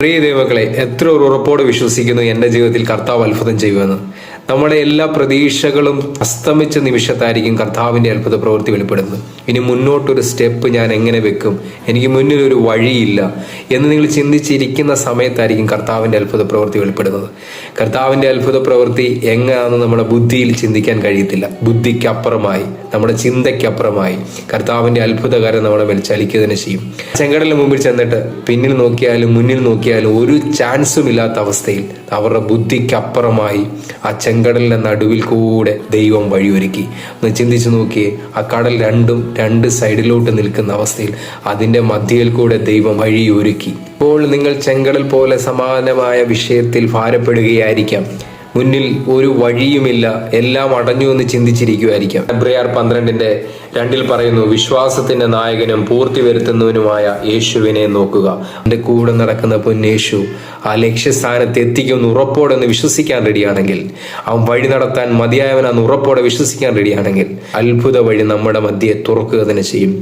പ്രിയ ദൈവങ്ങളെ, എത്ര ഒരു ഉറപ്പോടെ വിശ്വസിക്കുന്നു എൻ്റെ ജീവിതത്തിൽ കർത്താവ് അത്ഭുതം ചെയ്യുമെന്ന്. നമ്മുടെ എല്ലാ പ്രതീക്ഷകളും അസ്തമിച്ച നിമിഷത്തായിരിക്കും കർത്താവിൻ്റെ അത്ഭുത പ്രവൃത്തി വെളിപ്പെടുന്നത്. ഇനി മുന്നോട്ടൊരു സ്റ്റെപ്പ് ഞാൻ എങ്ങനെ വെക്കും, എനിക്ക് മുന്നിലൊരു വഴിയില്ല എന്ന് നിങ്ങൾ ചിന്തിച്ചിരിക്കുന്ന സമയത്തായിരിക്കും കർത്താവിൻ്റെ അത്ഭുത പ്രവൃത്തി വെളിപ്പെടുന്നത്. കർത്താവിൻ്റെ അത്ഭുത പ്രവൃത്തി എങ്ങനെയാണെന്ന് നമ്മുടെ ബുദ്ധിയിൽ ചിന്തിക്കാൻ കഴിയത്തില്ല. ബുദ്ധിക്കപ്പുറമായി, നമ്മുടെ ചിന്തയ്ക്കപ്പുറമായി കർത്താവിൻ്റെ അത്ഭുതകാരം നമ്മുടെ മേൽ ചലിക്കുന്നതിന് ചെയ്യും. ചെങ്കടലിന് മുമ്പിൽ ചെന്നിട്ട് പിന്നിൽ നോക്കിയാലും മുന്നിൽ നോക്കിയാലും ഒരു ചാൻസും ഇല്ലാത്ത അവസ്ഥയിൽ അവരുടെ ബുദ്ധിക്കപ്പുറമായി ആ ചെങ്കടലിന്റെ നടുവിൽ കൂടെ ദൈവം വഴിയൊരുക്കി. ഒന്ന് ചിന്തിച്ചു നോക്കിയേ, ആ കടൽ രണ്ട് സൈഡിലോട്ട് നിൽക്കുന്ന അവസ്ഥയിൽ അതിന്റെ മധ്യയിൽ കൂടെ ദൈവം വഴിയൊരുക്കി. ഇപ്പോൾ നിങ്ങൾ ചെങ്കടൽ പോലെ സമാനമായ വിഷയത്തിൽ ഭാരപ്പെടുകയായിരിക്കാം. മുന്നിൽ ഒരു വഴിയുമില്ല, എല്ലാം അടഞ്ഞു എന്ന് ചിന്തിച്ചിരിക്കുമായിരിക്കാം. എബ്രായർ 12:2 പറയുന്നു, വിശ്വാസത്തിന്റെ നായകനും പൂർത്തി വരുത്തുന്നവനുമായ യേശുവിനെ നോക്കുക. അവന്റെ കൂടെ നടക്കുന്ന പൊന്നേശു ആ ലക്ഷ്യസ്ഥാനത്ത് എത്തിക്കുമെന്ന് ഉറപ്പോടെ വിശ്വസിക്കാൻ റെഡിയാണെങ്കിൽ, അവൻ വഴി നടത്താൻ മതിയായവനാന്ന് ഉറപ്പോടെ വിശ്വസിക്കാൻ റെഡിയാണെങ്കിൽ, അത്ഭുത വഴി നമ്മുടെ മധ്യയെ തുറക്കുക തന്നെ ചെയ്യും.